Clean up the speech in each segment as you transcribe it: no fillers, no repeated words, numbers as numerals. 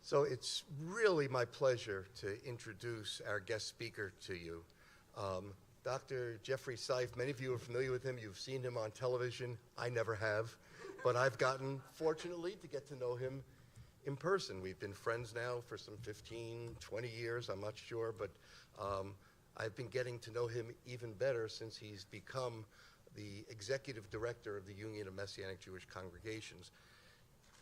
So it's really my pleasure to introduce our guest speaker to you. Dr. Jeffery Seif, many of you are familiar with him. You've seen him on television. I never have, but I've gotten, fortunately, to get to know him in person. We've been friends now for some 15, 20 years, I'm not sure, but I've been getting to know him even better since he's become the executive director of the Union of Messianic Jewish Congregations.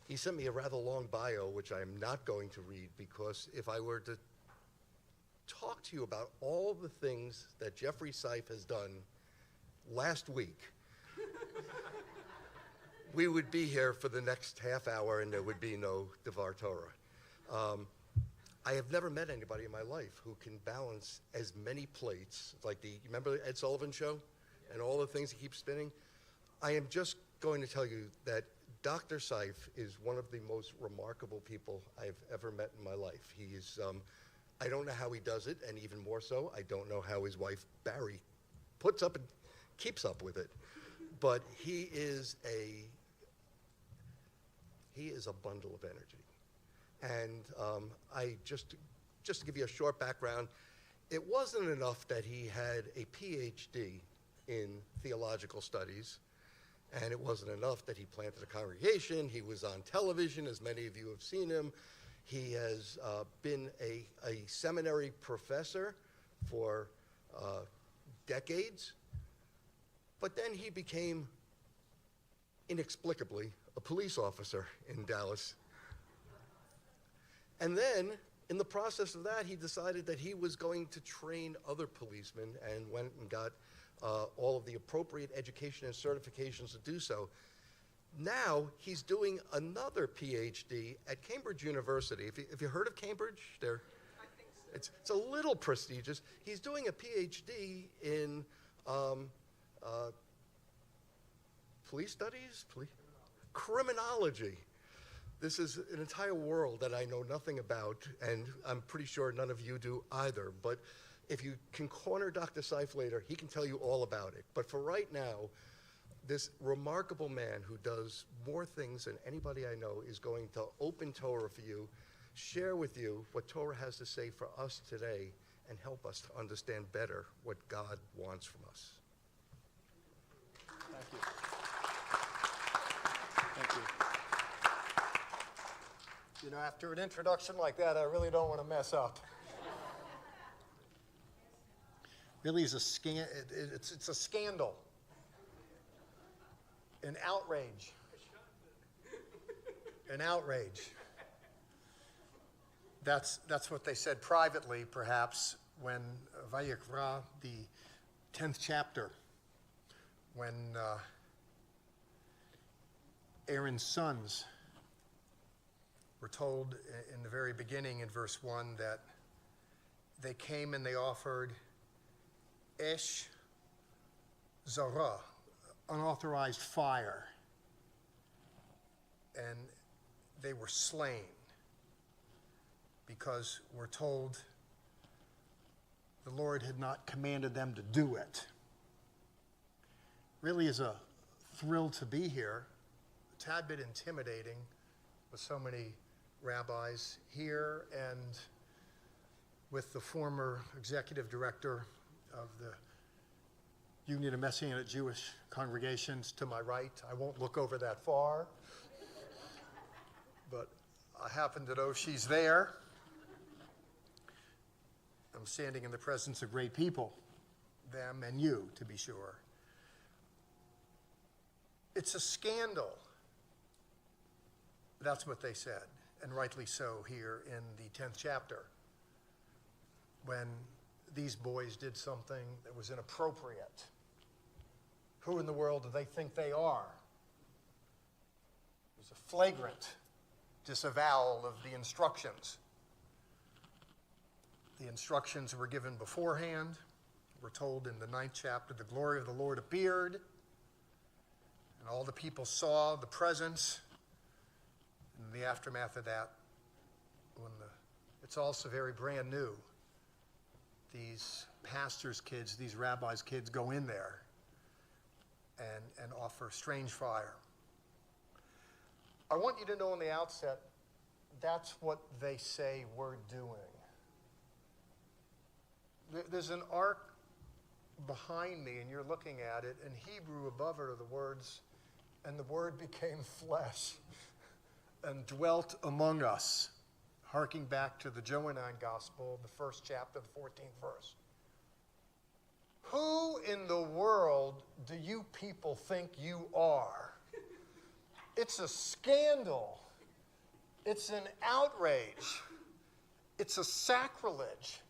He sent me a rather long bio, which I'm not going to read, because if I were to talk to you about all the things that Jeffery Seif has done last week, we would be here for the next half hour and there would be no Devar Torah. I have never met anybody in my life who can balance as many plates, like you remember the Ed Sullivan show and all the things he keeps spinning? I am just going to tell you that Dr. Seif is one of the most remarkable people I've ever met in my life. He is, I don't know how he does it, and even more so, I don't know how his wife, Barry, puts up and keeps up with it. But he is a bundle of energy. And just to give you a short background, it wasn't enough that he had a PhD in theological studies, and it wasn't enough that he planted a congregation. He was on television, as many of you have seen him. He has been a seminary professor for decades, but then he became, inexplicably, a police officer in Dallas. And then, in the process of that, he decided that he was going to train other policemen and went and got all of the appropriate education and certifications to do so. Now, he's doing another PhD at Cambridge University. Have you heard of Cambridge? I think so. It's a little prestigious. He's doing a PhD in police studies? Criminology. This is an entire world that I know nothing about, and I'm pretty sure none of you do either. But if you can corner Dr. Seif later, he can tell you all about it. But for right now, this remarkable man who does more things than anybody I know is going to open Torah for you, share with you what Torah has to say for us today, and help us to understand better what God wants from us. Thank you. Thank you. You know, after an introduction like that, I really don't want to mess up. Really is it's a scandal, an outrage, an outrage. That's what they said privately, perhaps, when Vayikra, the 10th chapter, when Aaron's sons were told in the very beginning in verse 1 that they came and they offered Esh Zara, unauthorized fire, and they were slain because we're told the Lord had not commanded them to do it. Really is a thrill to be here, a tad bit intimidating with so many rabbis here and with the former executive director of the Union of Messianic Jewish Congregations to my right. I won't look over that far, but I happen to know she's there. I'm standing in the presence of great people, them and you, to be sure. It's a scandal. That's what they said, and rightly so here in the 10th chapter, when these boys did something that was inappropriate. Who in the world do they think they are? It was a flagrant disavowal of the instructions. The instructions were given beforehand. We're told in the 9th chapter, the glory of the Lord appeared, and all the people saw the presence. In the aftermath of that, it's also very brand new. These pastors' kids, these rabbis' kids go in there and offer strange fire. I want you to know in the outset that's what they say we're doing. There's an ark behind me, and you're looking at it. In Hebrew, above it are the words, "And the Word became flesh and dwelt among us," harking back to the Johannine Gospel, the first chapter, the 14th verse. Who in the world do you people think you are? It's a scandal. It's an outrage. It's a sacrilege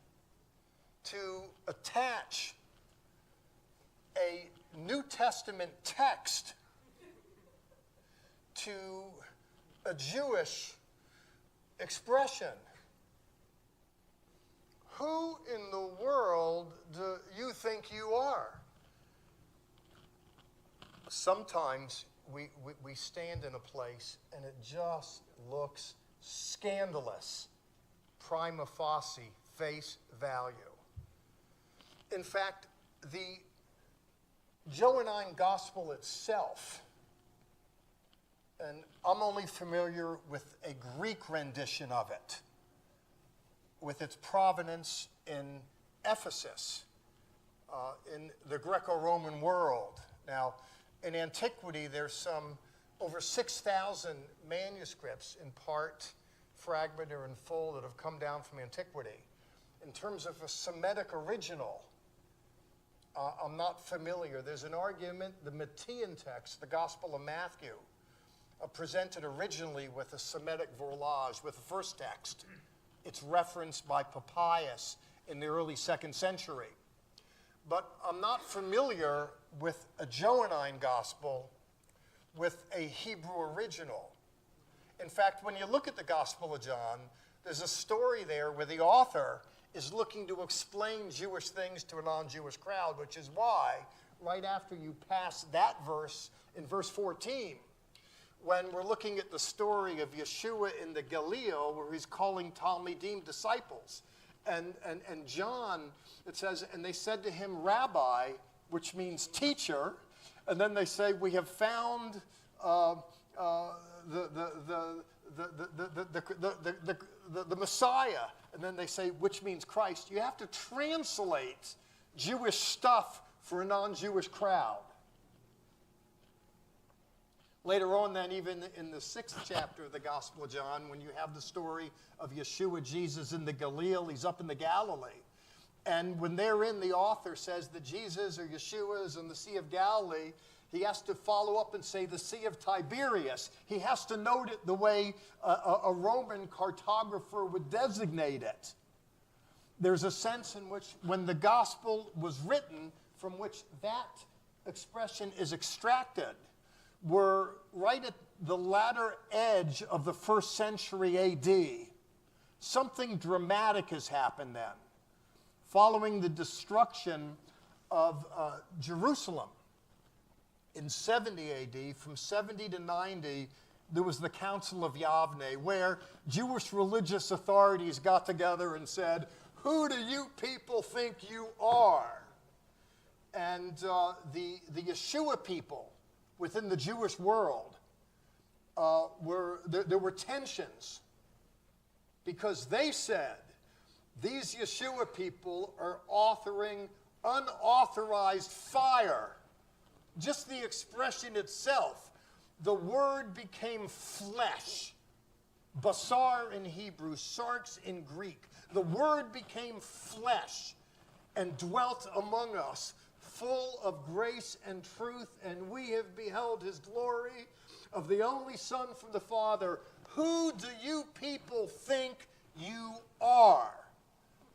to attach a New Testament text to a Jewish expression. Who in the world do you think you are? Sometimes we stand in a place and it just looks scandalous, prima facie, face value. In fact, the Johannine Gospel itself, and I'm only familiar with a Greek rendition of it, with its provenance in Ephesus, in the Greco-Roman world. Now, in antiquity, there's some over 6,000 manuscripts, in part, fragment, or in full, that have come down from antiquity. In terms of a Semitic original, I'm not familiar. There's an argument, the Matthean text, the Gospel of Matthew, presented originally with a Semitic verlage, with the first text. It's referenced by Papias in the early 2nd century. But I'm not familiar with a Johannine Gospel with a Hebrew original. In fact, when you look at the Gospel of John, there's a story there where the author is looking to explain Jewish things to a non-Jewish crowd, which is why, right after you pass that verse, in verse 14, when we're looking at the story of Yeshua in the Galilee, where he's calling Talmidim disciples, and John, it says, and they said to him, Rabbi, which means teacher, and then they say, we have found the Messiah, and then they say, which means Christ. You have to translate Jewish stuff for a non-Jewish crowd. Later on then, even in the 6th chapter of the Gospel of John, when you have the story of Yeshua, Jesus in the Galilee, he's up in the Galilee. And when therein the author says that Jesus or Yeshua is in the Sea of Galilee, he has to follow up and say the Sea of Tiberias. He has to note it the way a Roman cartographer would designate it. There's a sense in which when the gospel was written, from which that expression is extracted, we're right at the latter edge of the 1st century AD. Something dramatic has happened then. Following the destruction of Jerusalem in 70 AD, from 70 to 90, there was the Council of Yavne, where Jewish religious authorities got together and said, who do you people think you are? And the Yeshua people within the Jewish world, there were tensions, because they said, these Yeshua people are authoring unauthorized fire. Just the expression itself, the word became flesh. Basar in Hebrew, sarx in Greek. The word became flesh and dwelt among us, full of grace and truth, and we have beheld his glory of the only Son from the Father. Who do you people think you are?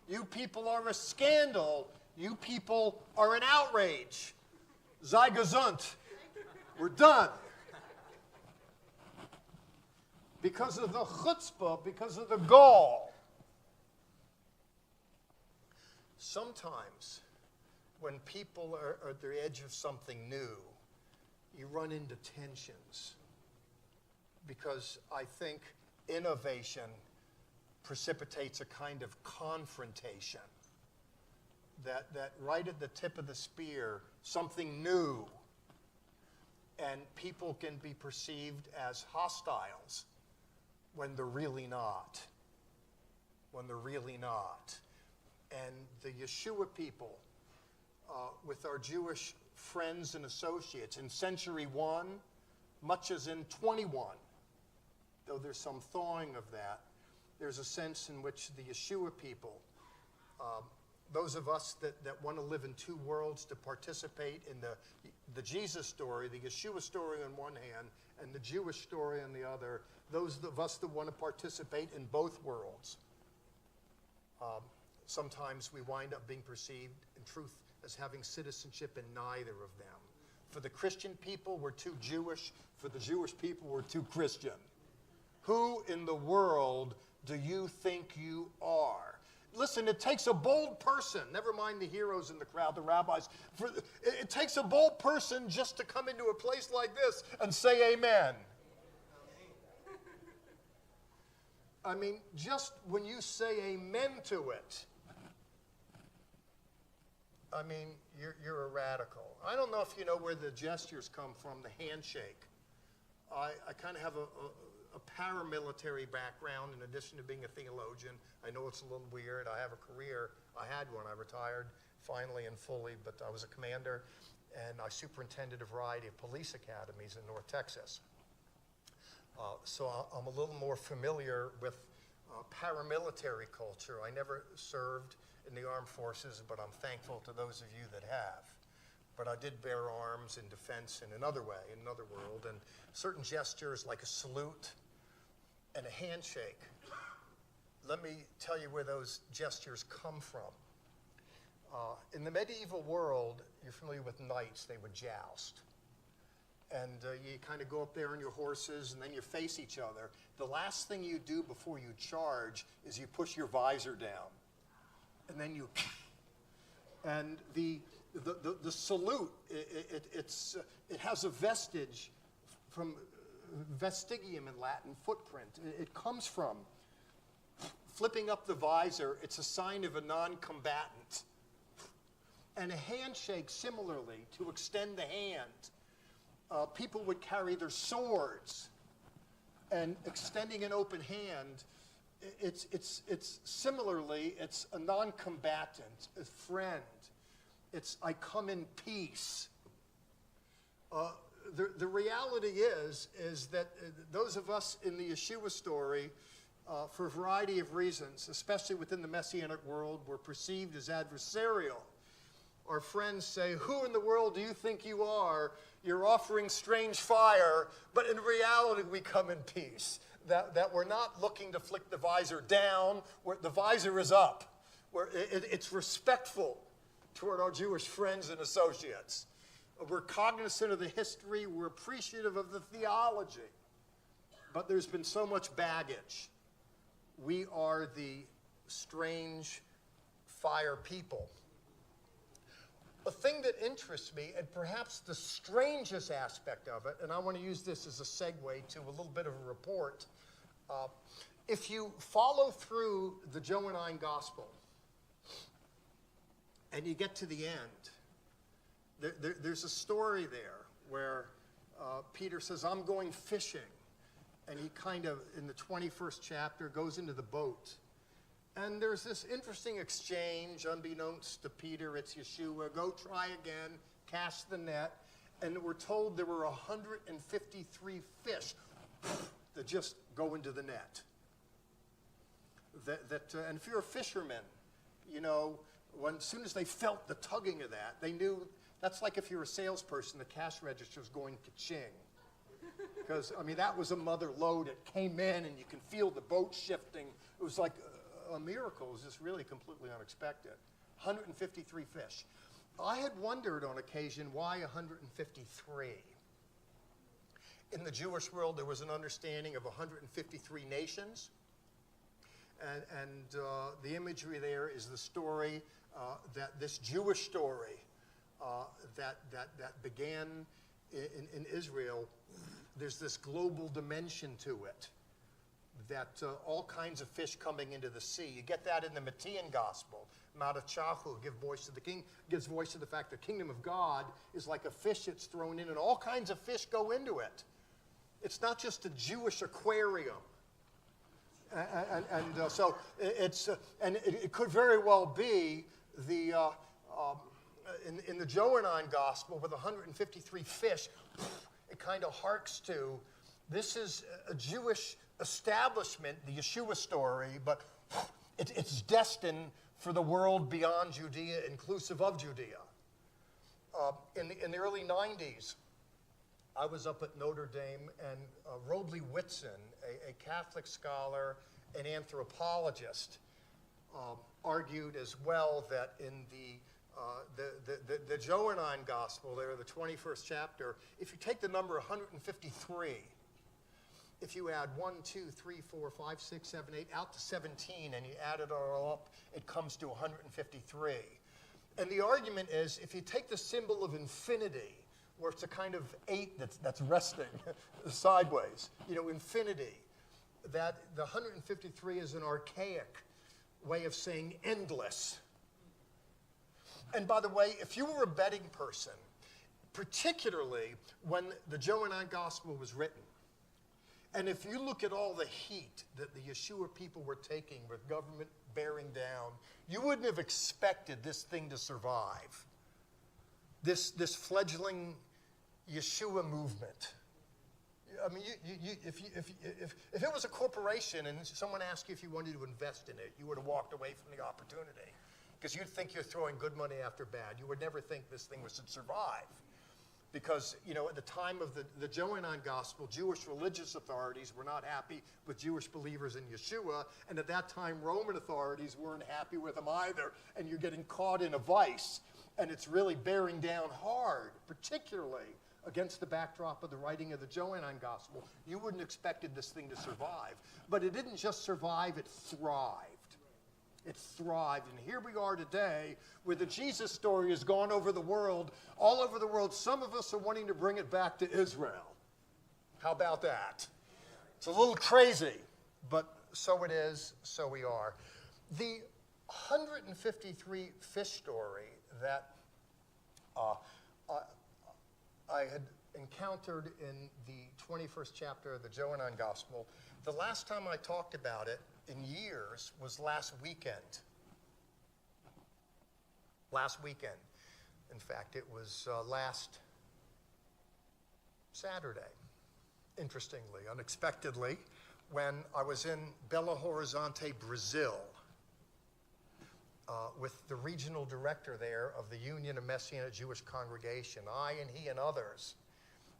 You people are a scandal. You people are an outrage. Sei gesund. We're done. Because of the chutzpah, because of the gall. Sometimes, when people are at the edge of something new, you run into tensions. Because I think innovation precipitates a kind of confrontation. That right at the tip of the spear, something new, and people can be perceived as hostiles when they're really not. When they're really not. And the Yeshua people, with our Jewish friends and associates in century 1, much as in 21, though there's some thawing of that, there's a sense in which the Yeshua people, those of us that want to live in two worlds, to participate in the Jesus story, the Yeshua story on one hand, and the Jewish story on the other, those of us that want to participate in both worlds, sometimes we wind up being perceived, in truth, as having citizenship in neither of them. For the Christian people, we're too Jewish. For the Jewish people, we're too Christian. Who in the world do you think you are? Listen, it takes a bold person, never mind the heroes in the crowd, the rabbis. It takes a bold person just to come into a place like this and say amen. I mean, just when you say amen to it, I mean, you're a radical. I don't know if you know where the gestures come from, the handshake. I kind of have a paramilitary background in addition to being a theologian. I know it's a little weird. I have a career. I had one. I retired finally and fully, but I was a commander, and I superintended a variety of police academies in North Texas. So I'm a little more familiar with paramilitary culture. I never served in the armed forces, but I'm thankful to those of you that have. But I did bear arms in defense in another way, in another world, and certain gestures like a salute and a handshake. Let me tell you where those gestures come from. In the medieval world, you're familiar with knights, they would joust. And you kind of go up there on your horses, and then you face each other. The last thing you do before you charge is you push your visor down. And then you, and the salute, it has a vestige from vestigium in Latin, footprint. It comes from flipping up the visor. It's a sign of a non-combatant. And a handshake, similarly, to extend the hand. People would carry their swords, and extending an open hand, it's similarly, it's a non-combatant, a friend. It's, I come in peace. The reality is that those of us in the Yeshua story, for a variety of reasons, especially within the Messianic world, were perceived as adversarial. Our friends say, who in the world do you think you are? You're offering strange fire, but in reality we come in peace. That we're not looking to flick the visor down, where the visor is up. Where it's respectful toward our Jewish friends and associates. We're cognizant of the history, we're appreciative of the theology. But there's been so much baggage. We are the strange fire people. A thing that interests me, and perhaps the strangest aspect of it, and I want to use this as a segue to a little bit of a report. If you follow through the Johannine Gospel, and you get to the end, there's a story there where Peter says, I'm going fishing. And he kind of, in the 21st chapter, goes into the boat. And there's this interesting exchange, unbeknownst to Peter, it's Yeshua, go try again, cast the net. And we're told there were 153 fish that just go into the net. And if you're a fisherman, you know, as soon as they felt the tugging of that, they knew, that's like if you're a salesperson, the cash register is going ka-ching. Because, I mean, that was a mother lode. It came in, and you can feel the boat shifting. It was like a miracle. It was just really completely unexpected. 153 fish. I had wondered on occasion why 153. In the Jewish world, there was an understanding of 153 nations. And the imagery there is the story, that this Jewish story that began in Israel. There's this global dimension to it, that all kinds of fish coming into the sea. You get that in the Matthean Gospel. Matachahu, give voice to the king, gives voice to the fact the kingdom of God is like a fish that's thrown in, and all kinds of fish go into it. It's not just a Jewish aquarium. So it could very well be the in the Johannine Gospel with 153 fish. It kind of harks to this is a Jewish establishment, the Yeshua story, but it's destined for the world beyond Judea, inclusive of Judea. In the early 90s, I was up at Notre Dame, and Robley Whitson, a Catholic scholar and anthropologist, argued as well that in the Johannine Gospel, there, the 21st chapter, if you take the number 153, if you add 1, 2, 3, 4, 5, 6, 7, 8, out to 17, and you add it all up, it comes to 153. And the argument is, if you take the symbol of infinity, where it's a kind of 8 that's resting sideways, infinity, that the 153 is an archaic way of saying endless. And by the way, if you were a betting person, particularly when the Johannine Gospel was written, and if you look at all the heat that the Yeshua people were taking with government bearing down, you wouldn't have expected this thing to survive. This fledgling Yeshua movement. I mean, if it was a corporation and someone asked you if you wanted to invest in it, you would have walked away from the opportunity because you'd think you're throwing good money after bad. You would never think this thing was to survive. Because, at the time of the Johannine Gospel, Jewish religious authorities were not happy with Jewish believers in Yeshua, and at that time, Roman authorities weren't happy with them either, and you're getting caught in a vice, and it's really bearing down hard, particularly against the backdrop of the writing of the Johannine Gospel. You wouldn't have expected this thing to survive. But it didn't just survive, it thrived. It thrived. And here we are today, where the Jesus story has gone over the world, all over the world. Some of us are wanting to bring it back to Israel. How about that? It's a little crazy, but so it is, so we are. The 153 fish story that I had encountered in the 21st chapter of the Johannine Gospel, the last time I talked about it in years was last weekend. Last weekend. In fact, it was last Saturday, interestingly, unexpectedly, when I was in Belo Horizonte, Brazil, with the regional director there of the Union of Messianic Jewish Congregation. I and he and others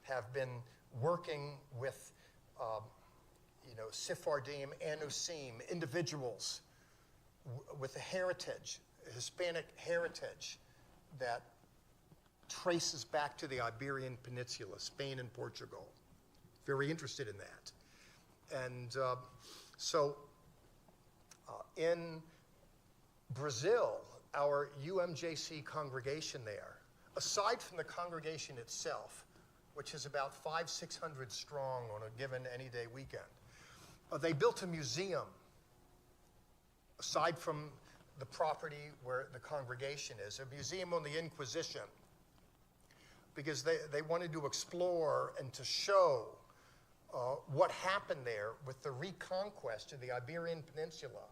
have been working with Sephardim, Anusim, individuals with a heritage, a Hispanic heritage that traces back to the Iberian Peninsula, Spain and Portugal. Very interested in that. And so in Brazil, our UMJC congregation there, aside from the congregation itself, which is about 500-600 strong on a given any day weekend, they built a museum aside from the property where the congregation is, a museum on the Inquisition, because they wanted to explore and to show what happened there with the reconquest of the Iberian Peninsula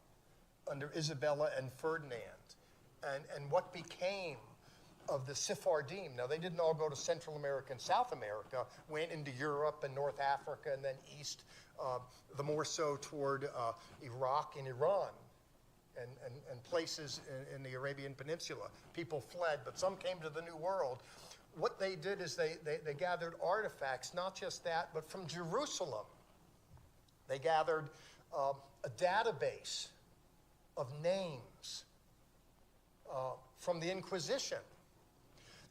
under Isabella and Ferdinand, and what became of the Sephardim. Now, they didn't all go to Central America and South America, went into Europe and North Africa, and then east, the more so toward Iraq and Iran, and places in the Arabian Peninsula. People fled, but some came to the New World. What they did is they gathered artifacts, not just that, but from Jerusalem. They gathered a database of names from the Inquisition.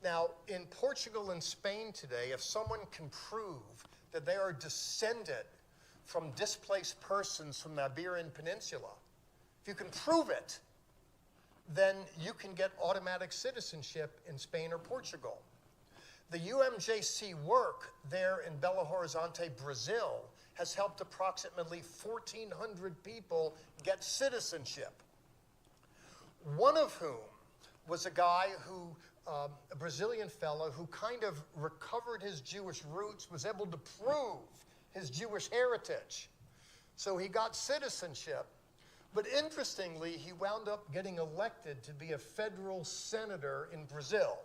Now, in Portugal and Spain today, if someone can prove that they are descended from displaced persons from the Iberian Peninsula, if you can prove it, then you can get automatic citizenship in Spain or Portugal. The UMJC work there in Belo Horizonte, Brazil, has helped approximately 1,400 people get citizenship. One of whom was a guy who, a Brazilian fellow who kind of recovered his Jewish roots, was able to prove his Jewish heritage. So he got citizenship. But interestingly, he wound up getting elected to be a federal senator in Brazil.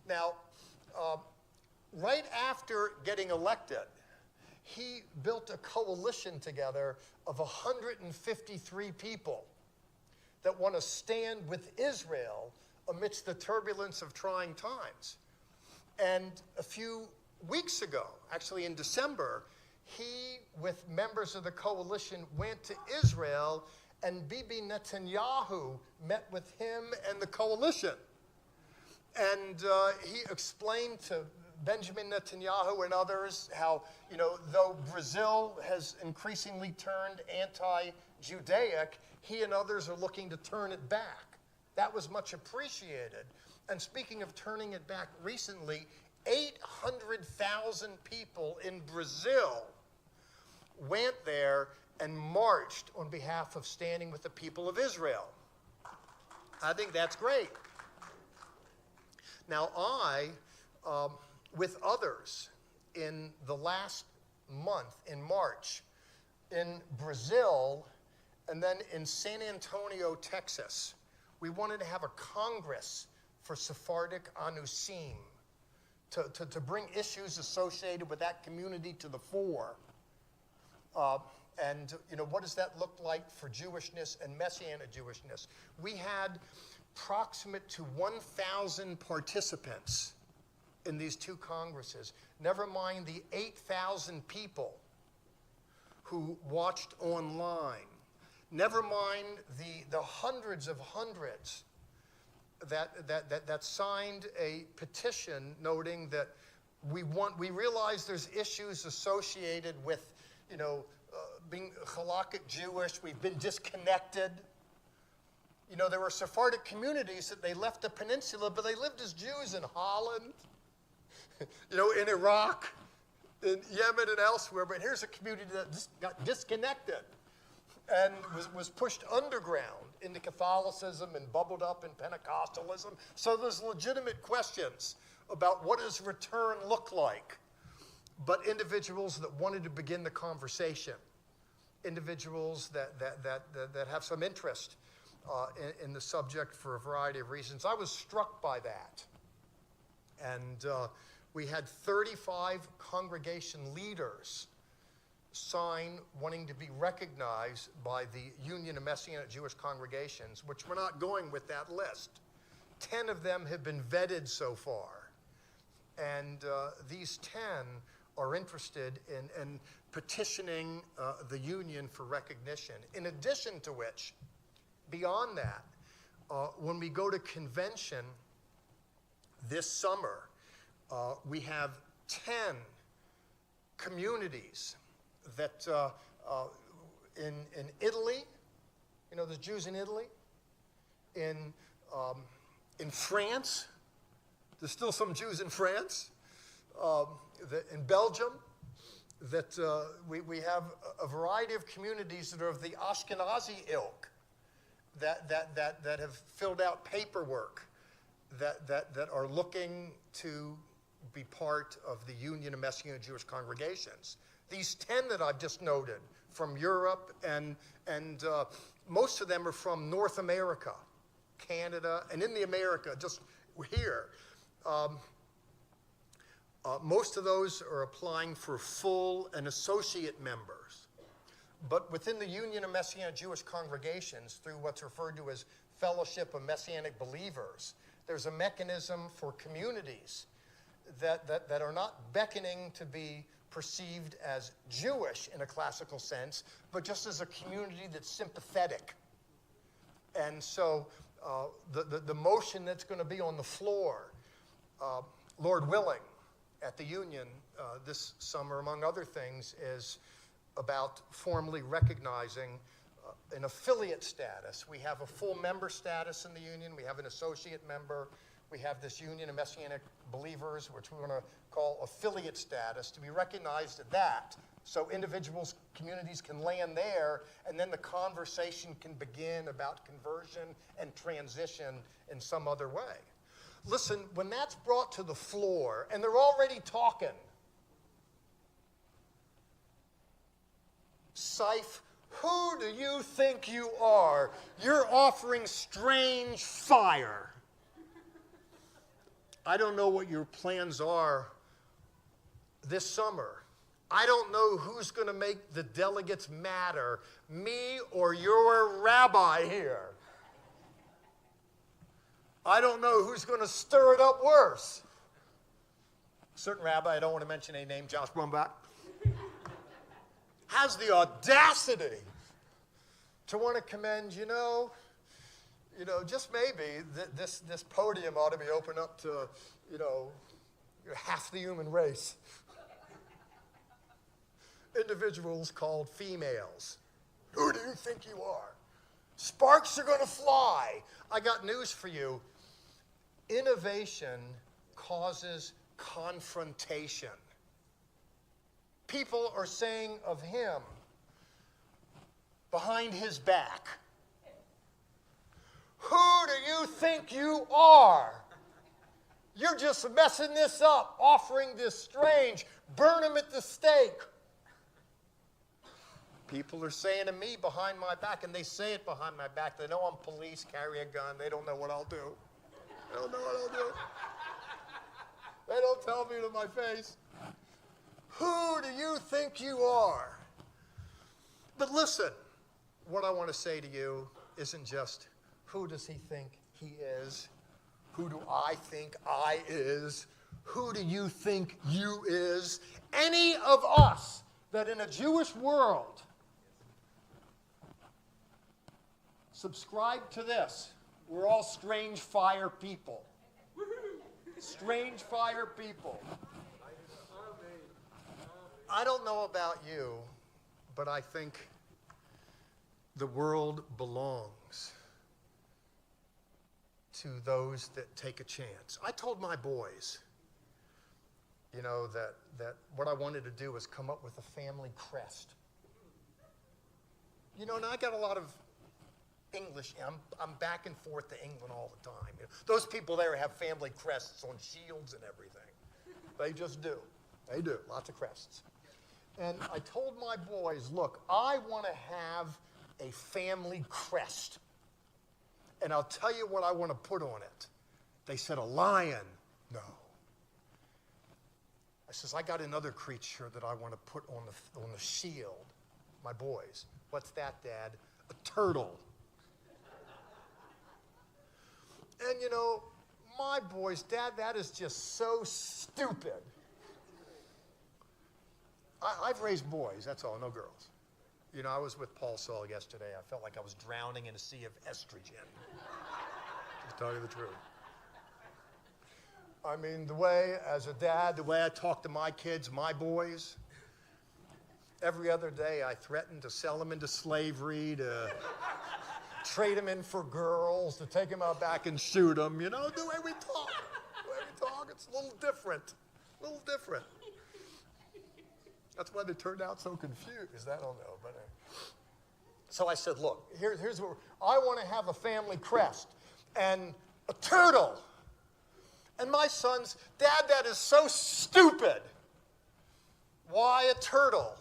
Now, right after getting elected, he built a coalition together of 153 people that want to stand with Israel amidst the turbulence of trying times. And a few weeks ago, actually in December, he, with members of the coalition, went to Israel, and Bibi Netanyahu met with him and the coalition. And he explained to Benjamin Netanyahu and others how, though Brazil has increasingly turned anti-Judaic, he and others are looking to turn it back. That was much appreciated. And speaking of turning it back recently, 800,000 people in Brazil went there and marched on behalf of standing with the people of Israel. I think that's great. Now, I, with others, in the last month, in March, in Brazil, and then in San Antonio, Texas, we wanted to have a Congress for Sephardic Anusim to bring issues associated with that community to the fore. And what does that look like for Jewishness and Messianic Jewishness? We had proximate to 1,000 participants in these two congresses. Never mind the 8,000 people who watched online. Never mind the hundreds that signed a petition noting that we realize there's issues associated with being halakhic Jewish. We've been disconnected. There were Sephardic communities that they left the peninsula, but they lived as Jews in Holland, in Iraq, in Yemen and elsewhere. But here's a community that just got disconnected and was pushed underground into Catholicism and bubbled up in Pentecostalism. So there's legitimate questions about what does return look like. But individuals that wanted to begin the conversation, individuals that have some interest in the subject for a variety of reasons. I was struck by that. And we had 35 congregation leaders sign wanting to be recognized by the Union of Messianic Jewish Congregations, which we're not going with that list. 10 of them have been vetted so far. And these 10 are interested in petitioning the union for recognition. In addition to which, beyond that, when we go to convention this summer, we have 10 communities that in Italy, the Jews in Italy, in France, there's still some Jews in France, in Belgium, that we have a variety of communities that are of the Ashkenazi ilk, that have filled out paperwork, that are looking to be part of the Union of Messianic Jewish Congregations. These 10 that I've just noted from Europe, and most of them are from North America, Canada, and in the America, just here. Most of those are applying for full and associate members. But within the Union of Messianic Jewish Congregations, through what's referred to as Fellowship of Messianic Believers, there's a mechanism for communities that are not beckoning to be perceived as Jewish in a classical sense, but just as a community that's sympathetic. And so the motion that's going to be on the floor, Lord willing, at the Union this summer, among other things, is about formally recognizing an affiliate status. We have a full member status in the Union. We have an associate member. We have this Union of Messianic Believers, which we're going to call affiliate status, to be recognized at that. So individuals, communities can land there, and then the conversation can begin about conversion and transition in some other way. Listen, when that's brought to the floor, and they're already talking, Seif, who do you think you are? You're offering strange fire. I don't know what your plans are this summer. I don't know who's going to make the delegates madder, me or your rabbi here. I don't know who's going to stir it up worse. A certain rabbi, I don't want to mention any name, Josh Brumbach, has the audacity to want to commend, just maybe this podium ought to be open up to, half the human race. Individuals called females. Who do you think you are? Sparks are going to fly. I got news for you. Innovation causes confrontation. People are saying of him, behind his back, who do you think you are? You're just messing this up, offering this strange, burn him at the stake. People are saying to me behind my back, and they say it behind my back. They know I'm police, carry a gun. They don't know what I'll do. They don't know what I'll do. They don't tell me to my face. Who do you think you are? But listen, what I want to say to you isn't just who does he think he is? Who do I think I is? Who do you think you is? Any of us that in a Jewish world subscribe to this. We're all strange fire people. Strange fire people. I don't know about you, but I think the world belongs to those that take a chance. I told my boys, that what I wanted to do was come up with a family crest. And I got a lot of English. I'm back and forth to England all the time. Those people there have family crests on shields and everything. They just do. They do. Lots of crests. And I told my boys, look, I want to have a family crest. And I'll tell you what I want to put on it. They said, a lion. No. I says, I got another creature that I want to put on the shield. My boys. What's that, Dad? A turtle. And my boys, Dad, that is just so stupid. I've raised boys, that's all, no girls. I was with Paul Saul yesterday. I felt like I was drowning in a sea of estrogen. Just telling you the truth. I mean, the way, as a dad, the way I talk to my kids, my boys, every other day I threaten to sell them into slavery, to trade them in for girls, to take them out back and shoot them. The way we talk. The way we talk, it's a little different. A little different. That's why they turned out so confused. I don't know. But so I said, look, here's what I want to have a family crest and a turtle. And my sons, Dad, that is so stupid. Why a turtle?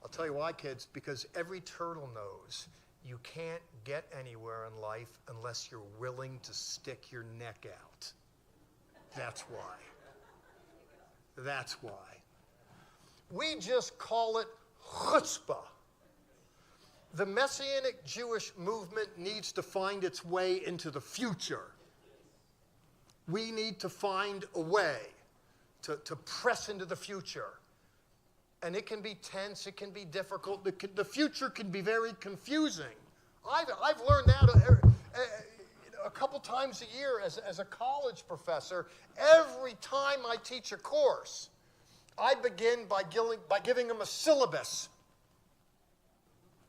I'll tell you why, kids, because every turtle knows you can't get anywhere in life unless you're willing to stick your neck out. That's why. That's why. We just call it chutzpah. The Messianic Jewish movement needs to find its way into the future. We need to find a way to press into the future. And it can be tense, it can be difficult, the future can be very confusing. I've learned that a couple times a year as a college professor. Every time I teach a course, I begin by giving them a syllabus.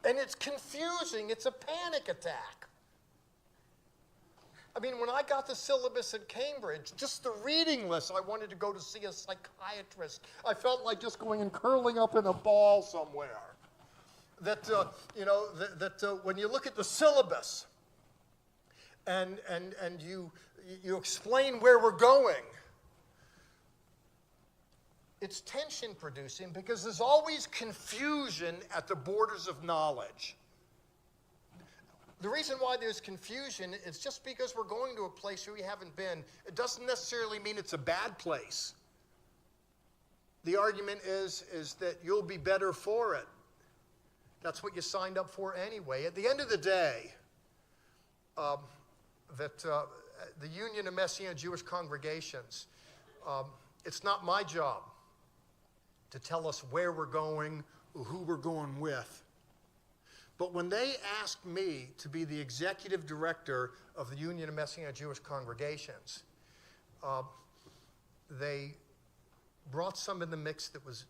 And it's confusing, it's a panic attack. I mean, when I got the syllabus at Cambridge, just the reading list, I wanted to go to see a psychiatrist. I felt like just going and curling up in a ball somewhere. When you look at the syllabus and you explain where we're going, It's tension producing because there's always confusion at the borders of knowledge. The reason why there's confusion is just because we're going to a place where we haven't been. It doesn't necessarily mean it's a bad place. The argument is that you'll be better for it. That's what you signed up for anyway. At the end of the day, the Union of Messianic Jewish Congregations, it's not my job to tell us where we're going or who we're going with. But when they asked me to be the executive director of the Union of Messianic Jewish Congregations, they brought some in the mix that was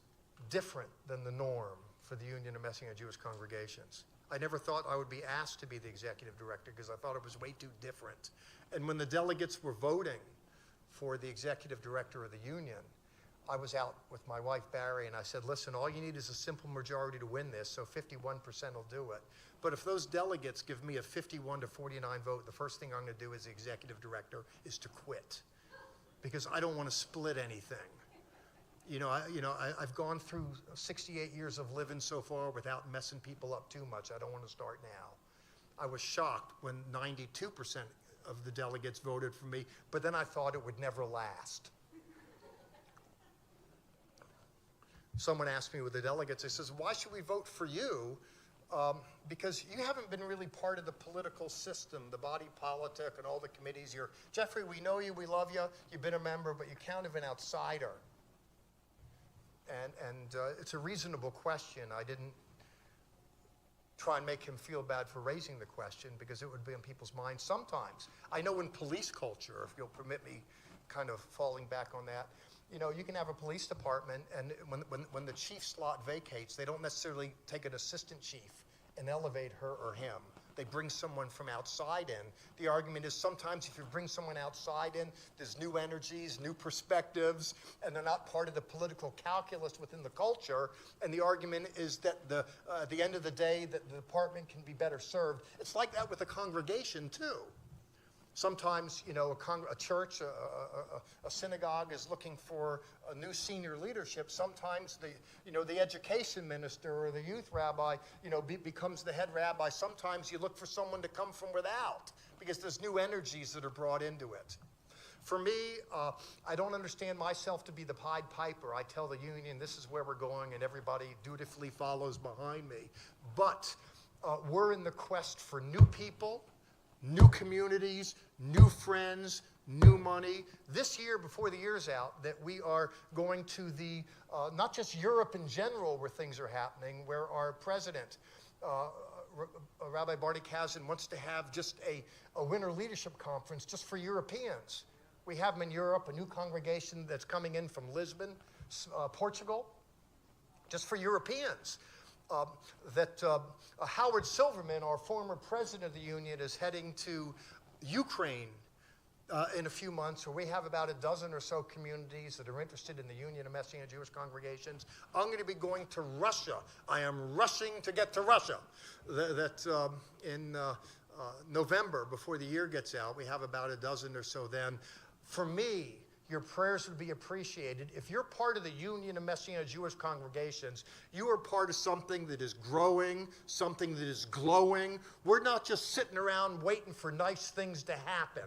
different than the norm for the Union of Messianic Jewish Congregations. I never thought I would be asked to be the executive director because I thought it was way too different. And when the delegates were voting for the executive director of the union, I was out with my wife, Barry, and I said, listen, all you need is a simple majority to win this, so 51% will do it. But if those delegates give me a 51 to 49 vote, the first thing I'm going to do as the executive director is to quit because I don't want to split anything. I've gone through 68 years of living so far without messing people up too much. I don't want to start now. I was shocked when 92% of the delegates voted for me, but then I thought it would never last. Someone asked me with the delegates, they says, why should we vote for you? Because you haven't been really part of the political system, the body politic and all the committees. Jeffrey, we know you, we love you, you've been a member, but you're kind of an outsider. And it's a reasonable question. I didn't try and make him feel bad for raising the question because it would be on people's minds sometimes. I know in police culture, if you'll permit me kind of falling back on that, you can have a police department, and when the chief slot vacates, they don't necessarily take an assistant chief and elevate her or him. They bring someone from outside in. The argument is sometimes if you bring someone outside in, there's new energies, new perspectives, and they're not part of the political calculus within the culture. And the argument is that at the end of the day, that the department can be better served. It's like that with a congregation too. Sometimes, a church, a synagogue is looking for a new senior leadership. Sometimes the education minister or the youth rabbi, becomes the head rabbi. Sometimes you look for someone to come from without because there's new energies that are brought into it. For me, I don't understand myself to be the Pied Piper. I tell the union this is where we're going and everybody dutifully follows behind me. But we're in the quest for new people, new communities, new friends, new money. This year, before the year's out, that we are going to the, not just Europe in general where things are happening, where our president, Rabbi Barty Kazan, wants to have just a winter leadership conference just for Europeans. We have them in Europe, a new congregation that's coming in from Lisbon, Portugal, just for Europeans. Howard Silverman, our former president of the union, is heading to Ukraine in a few months, where we have about a dozen or so communities that are interested in the Union of Messianic Jewish Congregations. I'm going to be going to Russia. I am rushing to get to Russia. In November, before the year gets out, we have about a dozen or so then. For me, your prayers would be appreciated. If you're part of the Union of Messianic Jewish Congregations, you are part of something that is growing, something that is glowing. We're not just sitting around waiting for nice things to happen.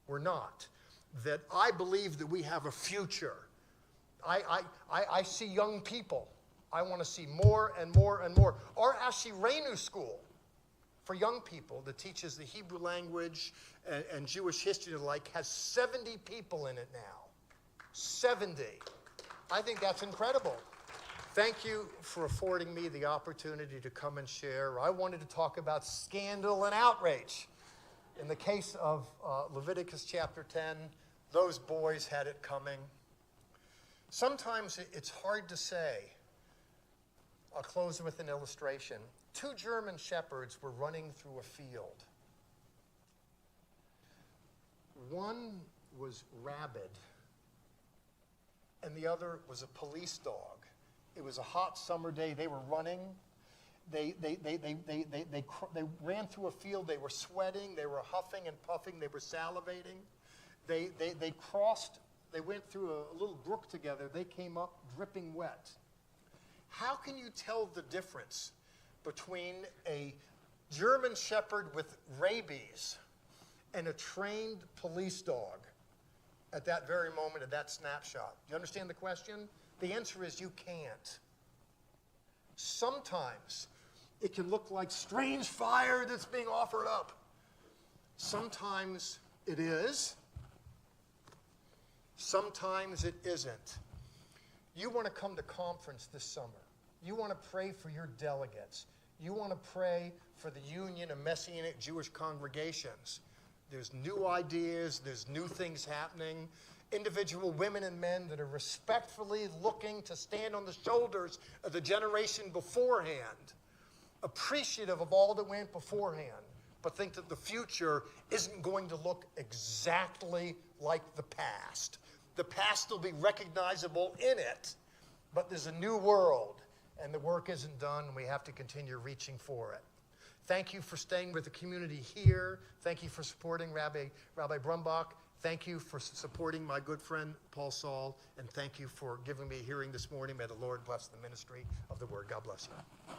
We're not. That I believe that we have a future. I see young people. I want to see more and more and more. Our Ashirenu School for young people that teaches the Hebrew language and Jewish history and the like has 70 people in it now. 70. I think that's incredible. Thank you for affording me the opportunity to come and share. I wanted to talk about scandal and outrage. In the case of Leviticus chapter 10, those boys had it coming. Sometimes it's hard to say. I'll close with an illustration. 2 German shepherds were running through a field. One was rabid, and the other was a police dog. It was a hot summer day. They were running. They ran through a field. They were sweating. They were huffing and puffing. They were salivating. They crossed they went through a little brook together. They came up dripping wet. How can you tell the difference between a German Shepherd with rabies and a trained police dog at that very moment, at that snapshot? Do you understand the question? The answer is you can't. Sometimes it can look like strange fire that's being offered up. Sometimes it is. Sometimes it isn't. You want to come to conference this summer. You want to pray for your delegates. You want to pray for the Union of Messianic Jewish Congregations. There's new ideas. There's new things happening. Individual women and men that are respectfully looking to stand on the shoulders of the generation beforehand, appreciative of all that went beforehand, but think that the future isn't going to look exactly like the past. The past will be recognizable in it, but there's a new world, and the work isn't done, and we have to continue reaching for it. Thank you for staying with the community here. Thank you for supporting Rabbi Brumbach. Thank you for supporting my good friend Paul Saul, and thank you for giving me a hearing this morning. May the Lord bless the ministry of the word. God bless you.